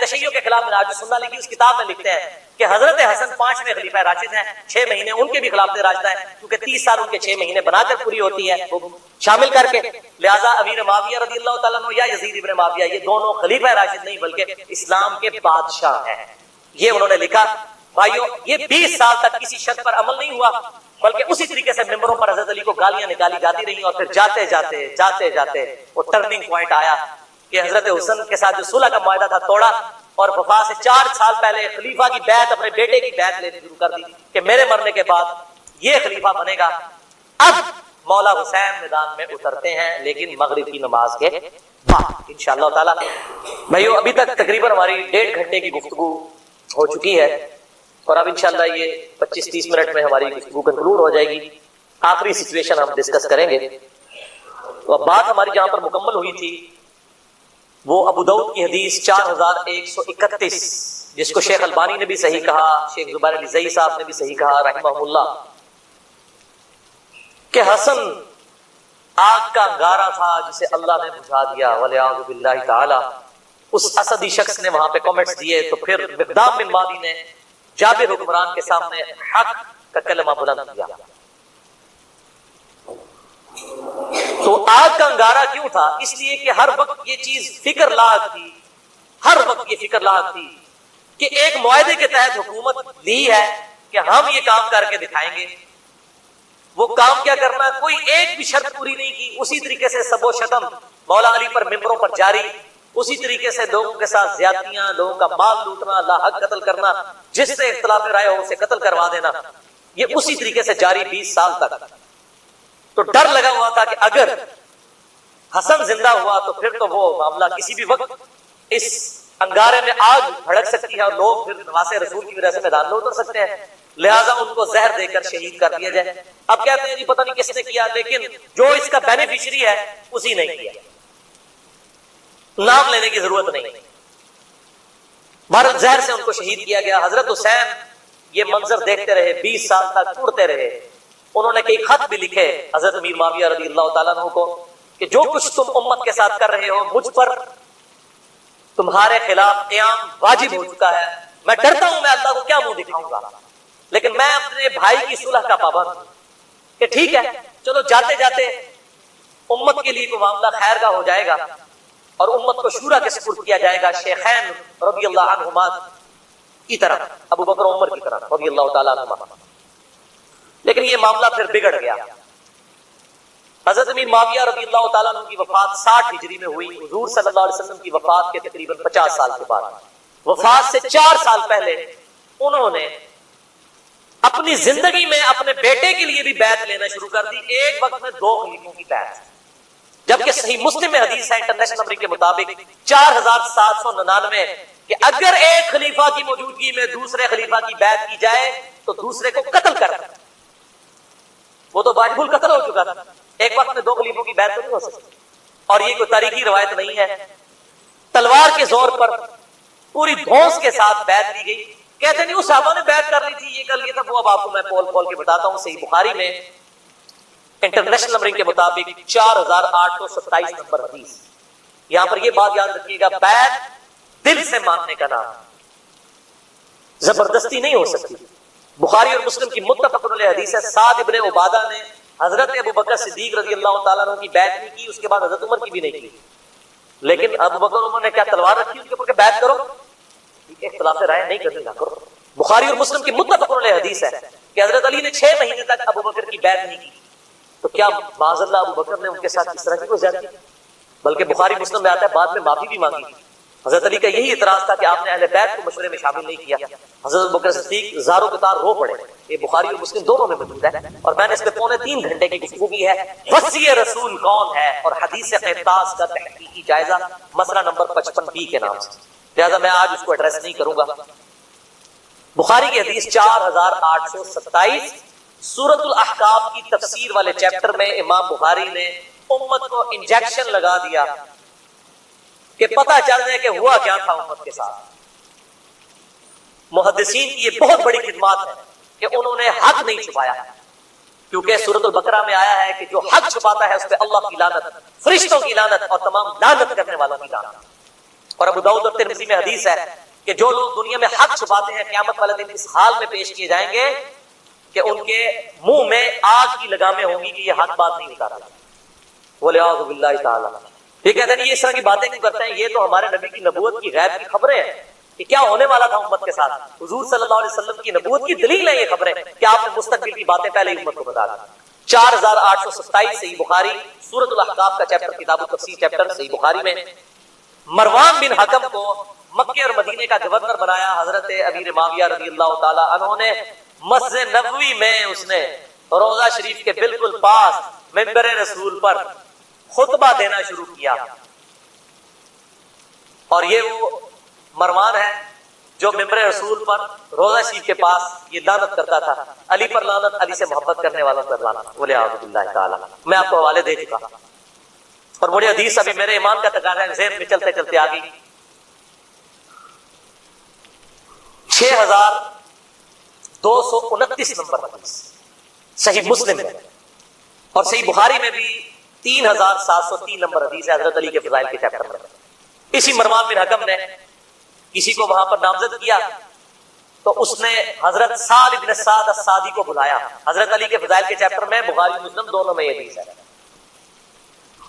تشیع کے خلاف منہاج السنہ لکھی، اس کتاب میں لکھتے ہیں کہ حضرت حسن 5ویں خلیفہ راشد ہیں، 6 مہینے ان کے بھی خلافت راشدہ ہے، کیونکہ 30 سال ان کے 6 مہینے بنا کر پوری ہوتی ہے وہ شامل کر کے، لہذا امیر معاویہ رضی اللہ تعالیٰ عنہ یا یزید ابن معاویہ یہ دونوں خلیفہ راشد نہیں بلکہ اسلام کے بادشاہ ہیں، یہ انہوں نے لکھا۔ بھائیو یہ 20 سال تک کسی شرط پر عمل نہیں ہوا، بلکہ اسی طریقے سے ممبروں پر حضرت علی کو گالیاں نکالی جاتی رہی، اور پھر جاتے جاتے وہ ٹرننگ پوائنٹ آیا کہ حضرت حسن کے ساتھ جو صلح کا معاہدہ تھا توڑا، اور وفات سے 4 سال پہلے خلیفہ کی بیعت اپنے بیٹے کی بیعت لینی شروع کر دی کہ میرے مرنے کے بعد یہ خلیفہ بنے گا۔ اب مولا حسین میدان میں اترتے ہیں، لیکن مغرب کی نماز کے بعد انشاءاللہ تعالی۔ بھائیو ابھی تک تقریباً ہماری 1.5 گھنٹے کی گفتگو ہو چکی ہے، اور اب انشاءاللہ یہ 25-30 منٹ میں ہماری گفتگو کنکلوڈ ہو جائے گی۔ آخری سچویشن ہم ڈسکس کریں گے۔ تو اب بات ہماری جہاں پر مکمل ہوئی تھی وہ ابو داؤد کی حدیث 4131، جس کو شیخ البانی نے بھی صحیح کہا، شیخ زبیر علی زئی صاحب نے بھی صحیح کہا رحمہ اللہ، کہ حسن آگ کا انگارہ تھا جسے اللہ نے بجھا دیا والعیاذ باللہ تعالی۔ اس اسدی شخص نے وہاں پہ کامنٹس دیے، تو پھر مقدام بن مادی نے جابر حکمران کے سامنے حق کا کلمہ بلند کیا۔ تو آگ کا انگارہ کیوں تھا؟ اس لیے کہ ہر وقت یہ چیز فکر لاحق تھی، ہر وقت یہ فکر لاحق تھی کہ ایک معاہدے کے تحت حکومت لی ہے کہ ہم یہ کام کر کے دکھائیں گے۔ وہ کام کیا کرنا، کوئی ایک بھی شرط پوری نہیں کی، اسی طریقے سے سب و شتم مولا علی پر ممبروں پر جاری، اسی طریقے سے لوگوں کے ساتھ زیادتیاں، لوگوں کا مال لوٹنا، لاحق قتل کرنا، جس سے اختلاف رائے ہو اسے قتل کروا دینا، یہ اسی طریقے سے جاری 20 سال تک۔ تو ڈر لگا ہوا تھا کہ اگر حسن زندہ ہوا تو پھر تو وہ معاملہ کسی بھی وقت اس انگارے میں آگ بھڑک سکتی ہے، اور لوگ پھر نواسے رسول کی وجہ سے میدان میں اتر سکتے ہیں، لہٰذا ان کو زہر دے کر شہید کر دیا جائے۔ اب کہتے ہیں جی پتہ نہیں کس نے کیا، لیکن جو اس کا بینیفیشری ہے اسی نے کیا، نام لینے کی ضرورت نہیں۔ بھارت زہر سے ان کو شہید کیا گیا۔ حضرت حسین یہ منظر دیکھتے رہے، 20 سال تک اڑتے رہے۔ انہوں نے کئی خط بھی لکھے حضرت امیر معاویہ رضی اللہ تعالیٰ عنہ کو کہ جو کچھ تم امت کے ساتھ کر رہے ہو، مجھ پر تمہارے خلاف قیام واجب ہو چکا ہے، میں ڈرتا ہوں میں اللہ کو کیا منہ دکھاؤں گا، لیکن میں اپنے بھائی کی صلح کا پابند ہوں کہ ٹھیک ہے چلو جاتے جاتے امت کے لیے کوئی معاملہ خیر کا ہو جائے گا، اور امت کو شورا کے سپرد کیا جائے گا، شیخین رضی اللہ عنہما کی طرح، ابو بکر و عمر کی طرح رضی اللہ تعالیٰ عنہما۔ لیکن یہ معاملہ پھر بگڑ گیا۔ حضرت امیر معاویہ رضی اللہ تعالیٰ عنہ کی وفات 60 ہجری میں ہوئی، حضور صلی اللہ علیہ وسلم کی وفات کے تقریباً 50 سال کے بعد۔ وفات سے 4 سال پہلے انہوں نے اپنی زندگی میں اپنے بیٹے کے لیے بھی بیعت لینا شروع کر دی، ایک وقت میں 2 خلیفوں کی بیعت، جبکہ صحیح مسلم میں حدیث ہے انٹرنیشنل نمبر کے مطابق 4799 کہ اگر ایک خلیفہ کی موجودگی میں دوسرے خلیفہ کی بیعت کی جائے تو دوسرے کو قتل کر دیں۔ وہ تو واجب القتل ہو چکا تھا، ایک وقت میں 2 خلیفوں کی بیعت تو نہیں ہو سکتی، اور یہ کوئی تاریخی روایت نہیں ہے۔ تلوار کے زور پر پوری دھونس کے ساتھ بیعت لی گئی۔ کہتے نہیں اس صحابہ نے بیعت کر لی تھی، یہ کر لیا تھا، وہ اب آپ کو میں پول پول کے بتاتا ہوں۔ صحیح بخاری میں انٹرنیشنل نمبرنگ کے مطابق 4827 نمبر حدیث، یہاں پر یہ بات یاد رکھیے گا، بیعت دل سے ماننے کا نام، زبردستی نہیں ہو سکتی۔ بخاری اور مسلم کی متفق علیہ حدیث ہے، سعد ابن عبادہ نے حضرت ابو بکر صدیق رضی اللہ تعالیٰ عنہ کی بیعت نہیں کی، اس کے بعد حضرت عمر کی بھی نہیں کی، لیکن ابو بکر عمر نے کیا تلوار رکھی ان کے اوپر کہ بیعت کرو، اختلاف رائے نہیں کرنی نہ کرو۔ بخاری اور مسلم کی متفق علیہ حدیث ہے کہ حضرت علی نے 6 مہینے تک ابو بکر کی بیعت نہیں کی، تو کیا معاذ اللہ ابو بکر نے ان کے ساتھ اس طرح کی کوئی زیادتی کی؟ بلکہ بخاری مسلم میں آتا ہے بعد میں معافی بھی مانگی۔ حضرت علی کا یہی اعتراض تھا کہ آپ نے اہل بیت کو مشورے میں شامل نہیں کیا۔ حضرت بکر صدیق زاروں کے تار رو پڑے، یہ بخاری اور مسلم دونوں میں موجود ہے، اور میں نے اس پہ 3.25 گھنٹے کی گفتگو کی ہے، وصی رسول کون ہے اور حدیث قرطاس کا تحقیقی جائزہ، مسئلہ نمبر 55B کے نام سے، لہذا میں آج اس کو ایڈریس نہیں کروں گا۔ بخاری کی حدیث 4827، سورۃ الاحقاف کی تفسیر والے چیپٹر میں امام بخاری نے امت کو انجیکشن لگا دیا کہ پتہ چل جائے کہ ہوا کیا تھا امت کے ساتھ۔ محدثین کی یہ بہت بڑی خدمات ہے کہ انہوں نے حق نہیں چھپایا، کیونکہ سورۃ البقرہ میں آیا ہے کہ جو حق چھپاتا ہے اس پہ اللہ کی لعنت، فرشتوں کی لعنت اور تمام لعنت کرنے والوں کی لعنت۔ اور ابو داؤد اور ترمذی میں حدیث ہے کہ جو لوگ دنیا میں حق چھپاتے ہیں قیامت والے دن اس حال میں پیش کیے جائیں گے کہ ان کے منہ میں آگ کی لگامیں ہوں گی کہ یہ حق بات نہیں نکالا. وَلِعَاذُ بِاللَّهِ تعالیٰ. یہ کہتے ہیں یہ اس طرح کی باتیں کیوں کرتے ہیں؟ یہ تو ہمارے نبی کی نبوت کی غیب کی خبریں ہیں کہ کیا ہونے والا تھا امت کے ساتھ. حضور صلی اللہ علیہ وسلم کی نبوت کی دلیل ہے یہ خبریں کہ آپ نے مستقبل کی باتیں پہلے ہی امت کو بتا دی. 4827 صحیح بخاری سورۃ الاحقاف کا چیپٹر کتاب التفسیر چیپٹر صحیح بخاری میں مروان بن حکم کو مکے اور مدینے کا گورنر بنایا حضرت امیر معاویہ رضی اللہ تعالی عنہ نے. مسجد نبوی میں اس نے روضہ شریف کے بالکل پاس منبر رسول پر خطبہ دینا شروع کیا. اور یہ وہ مروان ہے جو ممبر رسول پر روضہ شریف کے پاس یہ لعنت کرتا تھا. علی پر لعنت، علی سے محبت کرنے والوں پر لعنت. وَلِعَاذُ بِاللَّهِ تعالی. میں آپ کو حوالے دے چکا اور مجھے حدیث ابھی میرے ایمان کا تقاضا ہے ذہن میں چلتے چلتے آ گئی. 6229 نمبر حدیث صحیح مسلم میں اور صحیح بخاری میں بھی 3703 نمبر حدیث ہے حضرت علی کے فضائل کے چیپٹر میں. اسی مروان بن حکم نے کسی کو وہاں پر نامزد کیا تو اس نے حضرت سعد بن سعد السعدی کو بلایا. حضرت علی کے فضائل کے چیپٹر میں بخاری مسلم دونوں میں یہ حدیث ہے.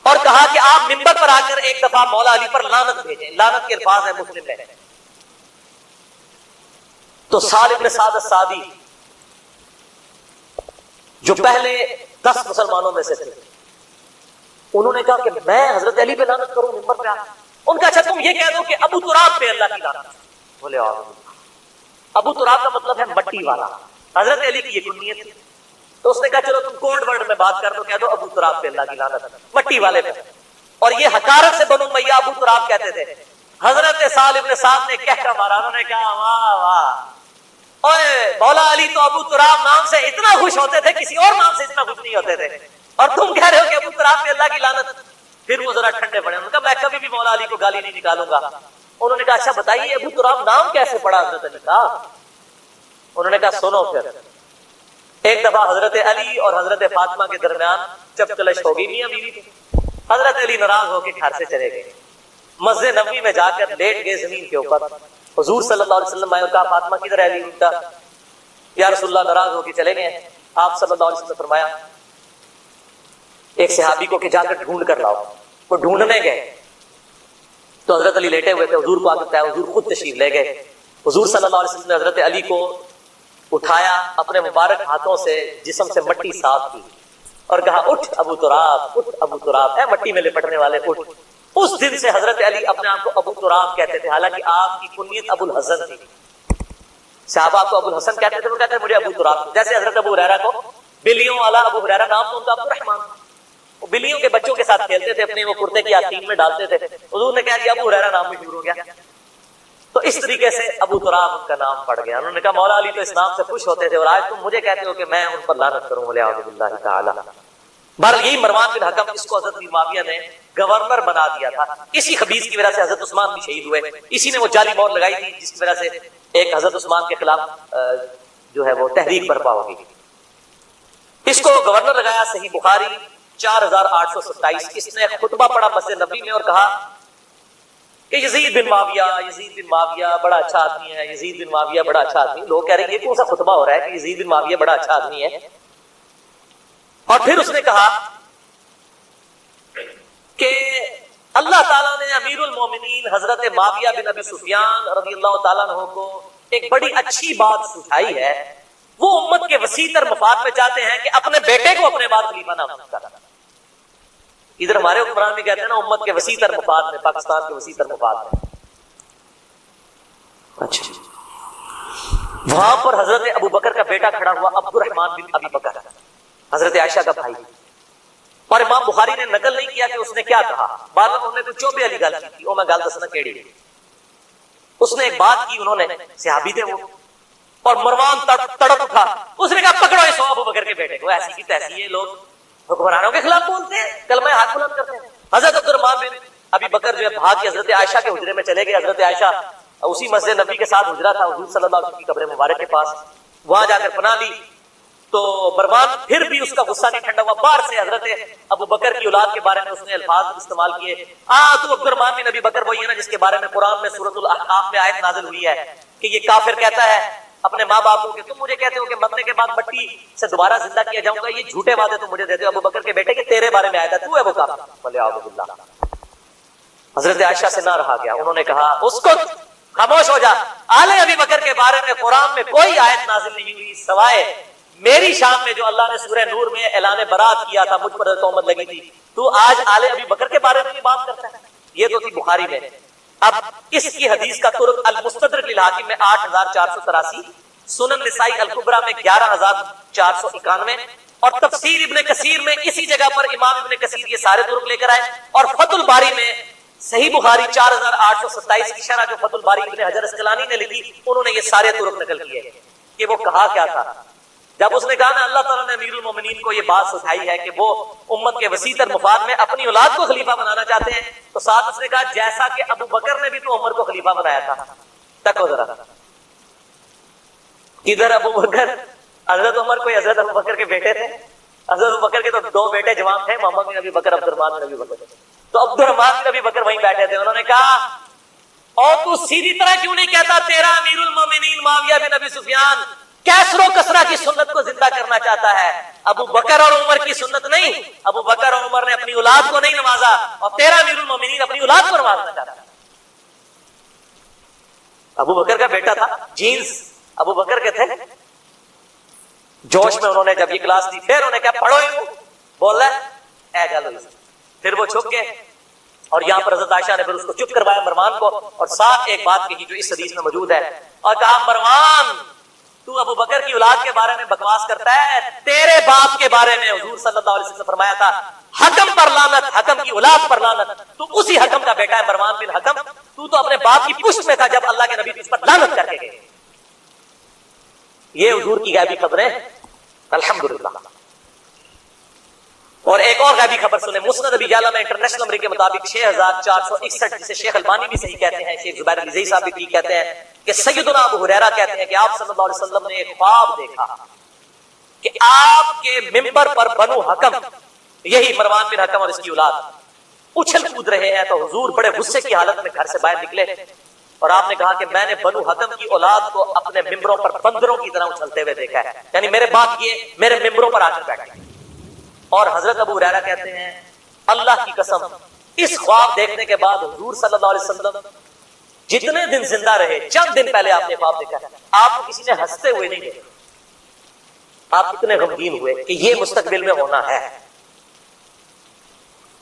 اور کہا کہ آپ منبر پر آ کر ایک دفعہ مولا علی پر لعنت بھیجیں. لعنت کے الفاظ ہیں مسلم میں. تو سعد بن سعد السعدی جو پہلے 10 مسلمانوں میں سے تھے انہوں نے کہا کہ میں حضرت علی پہ لعنت کروں منبر پہ آ. ان کا اچھا تم یہ کہہ دو کہ ابو تراب پہ اللہ کی لعنت. بولے ابو تراب کا مطلب ہے مٹی والا. حضرت علی کی یہ کنیت تھی. تو اس نے کہا چلو تم کوڈ ورڈ میں بات کر دو، کہہ دو ابو تراب پہ اللہ کی لعنت، مٹی والے پہ. اور یہ حقارت سے بنو امیہ ابو تراب کہتے تھے. حضرت سعد بن سعد نے کہہ کر مارا. انہوں نے کہا واہ واہ، اوے مولا علی تو ابو تراب نام سے اتنا خوش ہوتے تھے، کسی اور نام سے اتنا خوش نہیں ہوتے تھے، اور تم کہہ رہے ہو کہ ابو تراب پہ اللہ کی لعنت. پھر وہ ذرا ٹھنڈے پڑے. انہوں نے کہا میں کبھی بھی مولا علی کو گالی نہیں نکالوں گا. انہوں نے کہا اچھا بتائیے ابو تراب نام کیسے پڑا حضرت علی کا؟ انہوں نے کہا سنو. پھر ایک دفعہ حضرت علی اور حضرت فاطمہ کے درمیان جب کلش ہو گئی، میاں بیوی تھی. حضرت علی ناراض ہو کے گھر سے چلے گئے. مسجد نبوی میں جا کر لیٹ گئے زمین کے اوپر. حضور صلی اللہ علیہ وسلم آئے اور کہا فاطمہ کدھر ہے علی؟ کا یا رسول اللہ ناراض ہو کے چلے گئے. آپ صلی اللہ علیہ وسلم نے فرمایا ایک صحابی کو کہ جا کر ڈھونڈ کر لاؤ. وہ ڈھونڈنے گئے تو حضرت علی لیٹے ہوئے تھے. حضور کو آ کے بتایا. حضور خود تشریف لے گئے. حضور صلی اللہ علیہ وسلم نے حضرت علی کو اٹھایا، اپنے مبارک ہاتھوں سے جسم سے مٹی صاف کی اور کہا اٹھ ابو تراب، اٹھ ابو تراب، اے مٹی میں لپٹنے والے اٹھ. اس دن سے حضرت علی اپنے آپ کو ابو تراب کہتے تھے، حالانکہ آپ کی کنیت ابو الحسن تھی. صحابہ کو ابو الحسن کہتے تھے، وہ کہتے ہیں مجھے ابو تراب. جیسے حضرت ابو ہریرہ کو بلیوں والا ابو ہریرہ نام تو ان کا عبد الرحمن. وہ بلیوں کے بچوں کے ساتھ کھیلتے تھے، اپنے وہ کرتے کی آستین میں ڈالتے تھے. حضور نے کہا دیا ابو ہریرہ نام مشہور ہو گیا. تو اس طریقے سے ابو تراب ان کا نام پڑ گیا. انہوں نے کہا مولا علی تو اس نام سے خوش ہوتے تھے اور آج تم مجھے کہتے ہو کہ میں ان پر لعنت کروں. وَلِعَاذُ بِاللَّهِ تَعَالَى. بہرحال یہی مروان بن حکم اس کو حضرت معاویہ نے گورنر بنا دیا تھا. اسی خبیث کی وجہ سے حضرت عثمان بھی شہید ہوئے. اسی نے وہ جعلی مہر لگائی تھی جس کی وجہ سے ایک حضرت عثمان کے خلاف جو ہے وہ تحریک برپا ہوگی. اس کو گورنر لگایا. صحیح بخاری 4827. اس نے خطبہ پڑھا مسجد نبوی میں اور کہا کہ یزید بن معاویہ بڑا اچھا آدمی ہے. یزید بن معاویہ بڑا اچھا آدمی. لوگ کہہ رہے ہیں یہ کون سا خطبہ ہو رہا ہے کہ یزید بن معاویہ بڑا اچھا آدمی ہے. اور پھر اس نے کہا کہ اللہ تعالیٰ نے امیر المومنین حضرت معاویہ بن ابی سفیان رضی اللہ تعالیٰ عنہ کو ایک بڑی اچھی بات سکھائی ہے. وہ امت کے وسیع تر مفاد میں چاہتے ہیں کہ اپنے بیٹے کو اپنے بعد خلیفہ نامزد کرنا. ادھر ہمارے حکمران بھی کہتے ہیں نا امت کے وسیع تر مفاد میں، پاکستان کے وسیع تر مفاد میں. اچھا وہاں پر حضرت ابو بکر کا بیٹا کھڑا ہوا، عبد الرحمن بن ابی بکر، حضرت عائشہ کا بھائی. اور امام بخاری نے نقل نہیں کیا کہ اس نے کیا کہا. بعد میں انہوں نے کوئی چوبے والی گل کی تھی. میں گل دسنا کیڑی. اس نے ایک بات کی، انہوں نے صحابی تھے وہ، اور مروان تڑپ اٹھا. اس نے کہا پکڑو اس ابو بکر کے بیٹے کو. ایسی کی تیسی یہ لوگ حکمرانوں کے خلاف بولتے ہیں، کلمہ حق بلند کرتے ہیں. حضرت عبد الرحمن بن ابی بکر جو ہے بھاگ کے حضرت عائشہ کے حجرے میں چلے گئے. حضرت عائشہ اسی مسجد نبی کے ساتھ حجرہ تھا حضور صلی اللہ علیہ وسلم کی قبر مبارک کے پاس. وہاں جا کر پناہ لی تو مروان پھر بھی اس کا غصہ نہیں ٹھنڈا ہوا، بار سے حضرت ابو بکر کی اولاد کے بارے میں اس نے الفاظ استعمال کیے. تو عبد الرحمن بن ابی بکر وہی ہے نا جس کے بارے میں قرآن میں سورۃ الاحقاف میں آیت نازل ہوئی ہے کہ یہ کافر کہتا ہے اپنے ماں باپ کو کہ تم مجھے کہتے ہو کہ مرنے کے بعد مٹی سے دوبارہ زندہ کیا جاؤں گا، یہ جھوٹے وعدے تم مجھے دیتے ہو. ابو بکر کے بیٹے کہ تیرے بارے میں آیا تھا، تو ہے وہ کافر. ولیعوذ باللہ. حضرت عائشہ سے نہ رہا گیا، انہوں نے کہا اس کو خاموش ہو جا، آل ابی بکر کے بارے میں قرآن میں کوئی آیت نازل نہیں ہوئی سوائے میری شان میں جو اللہ نے سورہ نور میں اعلان برات کیا تھا، مجھ پر تہمت لگی تھی، تو آج آل ابی بکر کے بارے میں یہ بات کرتا ہے. یہ تو تھی بخاری میں. اب اس کی حدیث کا طرق المستدرک للحاکم میں 8483، سنن نسائی الکبریٰ میں 11491 اور تفسیر ابن کثیر میں اسی جگہ پر امام ابن کثیر یہ سارے طرق لے کر آئے. اور فتح الباری میں صحیح بخاری 4827 کی شرح جو فتح الباری ابن حجر اسقلانی نے لکھی، انہوں نے یہ سارے طرق نقل کیے کہ وہ کہا کیا تھا. جب اس نے کہا نا اللہ تعالیٰ نے امیر المومنین کو یہ بات سکھائی ہے کہ وہ امت کے وسیع تر مفاد میں اپنی اولاد کو خلیفہ بنانا چاہتے ہیں، تو ساتھ اس نے کہا جیسا کہ ابو بکر نے بھی تو عمر کو خلیفہ بنایا تھا. تکو ذرا، ادھر ابو بکر حضرت عمر کوئی حضرت ابو بکر کے بیٹے تھے؟ حضرت ابو بکر کے تو 2 بیٹے جوان تھے، محمد بن ابی بکر، عبد الرحمن بن ابی بکر. تو عبد الرحمن بن ابی بکر وہیں بیٹھے تھے. انہوں نے کہا اور تو سیدھی طرح کیوں نہیں کہتا تیرا امیر المومنین معاویہ بن ابی سفیان کیسر و کسرا کی سنت کو زندہ کرنا چاہتا ہے، ابو بکر اور عمر کی سنت نہیں. ابو بکر اور عمر نے اپنی اولاد کو نہیں نوازا اور تیرا امیر المومنین اپنی اولاد کو نوازنا چاہتا ہے. ابو بکر کا بیٹا تھا، جینز ابو بکر کے تھے. جوش میں انہوں نے جب یہ کلاس دی، پھر انہوں نے کہا پڑھو یہ بول رہا ہے اے گالو. پھر وہ چھپ گئے اور یہاں پر حضرت عائشہ نے پھر اس کو چپ کروایا مروان کو، اور ساتھ ایک بات کہی جو اس حدیث میں موجود ہے، اور کہا مروان تو ابو بکر کی اولاد کے بارے میں بکواس کرتا ہے، تیرے باپ کے بارے میں حضور صلی اللہ علیہ وسلم نے فرمایا تھا حکم پر لعنت، حکم کی اولاد پر لعنت. تو اسی حکم کا بیٹا ہے مروان بن حکم. تو اپنے باپ کی پشت میں تھا جب اللہ کے نبی اس پر لعنت کر کے گئے. یہ حضور کی غیبی خبریں الحمدللہ. اور ایک اور غیبی خبر سنیں، مسند ابی یعلا میں انٹرنیشنل نمبر کے مطابق 6461، جسے شیخ البانی بھی صحیح کہتے ہیں، شیخ زبیر علی صاحب بھی ٹھیک کہتے ہیں، کہ سیدنا ابو ہریرہ کہتے ہیں کہ آپ صلی اللہ علیہ وسلم نے ایک خواب دیکھا کہ آپ کے منبر پر بنو حکم، یہی مروان بن حکم اور اس کی اولاد اچھل کود رہے ہیں. تو حضور بڑے غصے کی حالت میں گھر سے باہر نکلے اور آپ نے کہا کہ میں نے بنو حکم کی اولاد کو اپنے ممبروں پر بندروں کی طرح اچھلتے ہوئے دیکھا ہے، یعنی میرے باپ یہ میرے ممبروں پر آ کر بیٹھے. اور حضرت ابو ہریرہ کہتے ہیں اللہ کی قسم اس خواب دیکھنے کے بعد حضور صلی اللہ علیہ وسلم جتنے دن زندہ رہے، چند دن پہلے آپ نے خواب دیکھا، آپ کو کسی نے ہنستے ہوئے نہیں دیکھا. آپ کتنے غمگین ہوئے کہ یہ مستقبل میں ہونا ہے.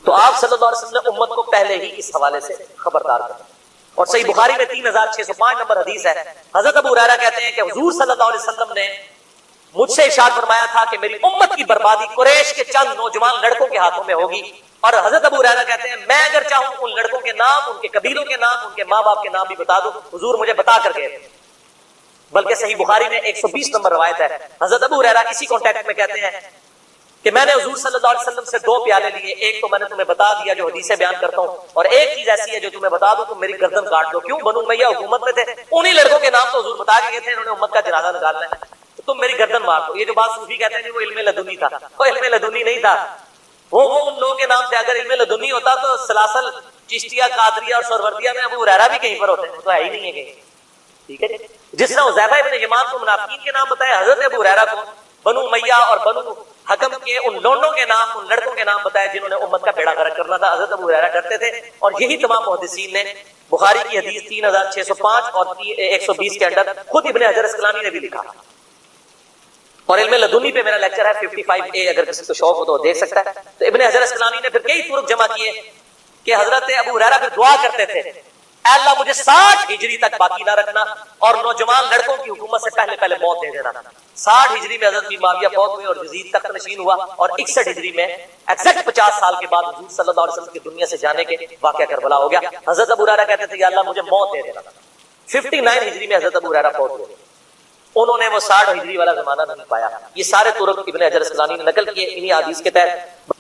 تو آپ صلی اللہ علیہ وسلم نے امت کو پہلے ہی اس حوالے سے خبردار کر. اور صحیح بخاری میں 3605 نمبر حدیث ہے، حضرت ابو ہریرہ کہتے ہیں کہ حضور صلی اللہ علیہ وسلم نے مجھ سے ارشاد فرمایا تھا کہ میری امت کی بربادی قریش کے چند نوجوان لڑکوں کے ہاتھوں میں ہوگی. اور حضرت ابو ہریرہ کہتے ہیں میں اگر چاہوں ان لڑکوں کے نام، ان کے قبیلوں کے نام، ان کے ماں باپ کے نام بھی بتا دوں، حضور مجھے بتا کر گئے. بلکہ صحیح بخاری میں 120 نمبر روایت ہے، حضرت ابو ہریرہ اسی کانٹیکٹ میں کہتے ہیں کہ میں نے حضور صلی اللہ علیہ وسلم سے 2 پیالے لیے، ایک تو میں نے تمہیں بتا دیا جو حدیثیں بیان کرتا ہوں، اور ایک چیز ایسی ہے جو تمہیں بتا دوں تم میری گردن کاٹ دو. کیوں؟ بنو امیہ حکومت میں تھے، انہی لڑکوں کے نام تو حضور بتا کے گئے تھے، انہوں نے امت کا جنازہ نکالنا ہے، تم میری گردن مار دو. یہ جو بات صوفی کہتے ہیں وہ علم لدنی تھا، وہ علم لدنی نہیں تھا، وہ ان لوگوں کے نام سے. اگر علم لدنی ہوتا تو سلاسل، چشتیہ، قادریہ اور سہروردیہ میں ابو ہریرہ بھی کہیں پر ہوتے ہیں، وہ تو ہے ہی نہیں ہے کہیں. ٹھیک ہے، جس طرح حذیفہ ابن یمان کو منافقین کے نام بتائے، حضرت ابو ہریرہ کو بنو امیہ اور بنو حکم کے ان لونڈوں کے نام، ان لڑکوں کے نام بتائے جنہوں نے امت کا بیڑا غرق کرنا تھا. حضرت ابو ہریرہ ڈرتے تھے. اور یہی تمام محدثین نے بخاری کی حدیث 3605 اور 120 کے اندر خود ابن حجر اسقلانی نے بھی لکھا. اور علم لدنی پہ میرا لیکچر ہے 55A، اگر کسی کو شوق ہو تو دیکھ سکتا ہے. تو ابن حجر اسقلانی نے پھر کئی طرق جمع کیے کہ حضرت ابو ہریرہ پھر دعا کرتے تھے اے اللہ مجھے 60 ہجری تک باقی نہ رکھنا اور نوجوان لڑکوں کی حکومت سے پہلے پہلے موت دے دینا. 60 ہجری میں حضرت معاویہ فوت ہوئے اور یزید تخت نشین ہوا، اور 61 ہجری میں ایگزیکٹ 50 سال کے بعد حضور صلی اللہ علیہ وسلم کی دنیا سے جانے کے واقعہ کربلا ہو گیا. حضرت ابو ہریرہ کہتے تھے یا اللہ مجھے موت دے دینا. 59 ہجری میں حضرت ابو ہریرہ فوت ہوئے، انہوں نے وہ 60 ہجری والا زمانہ نہیں پایا. یہ سارے طرق ابن حجر اسقلانی نے نقل کیے انہی حدیث کے تحت.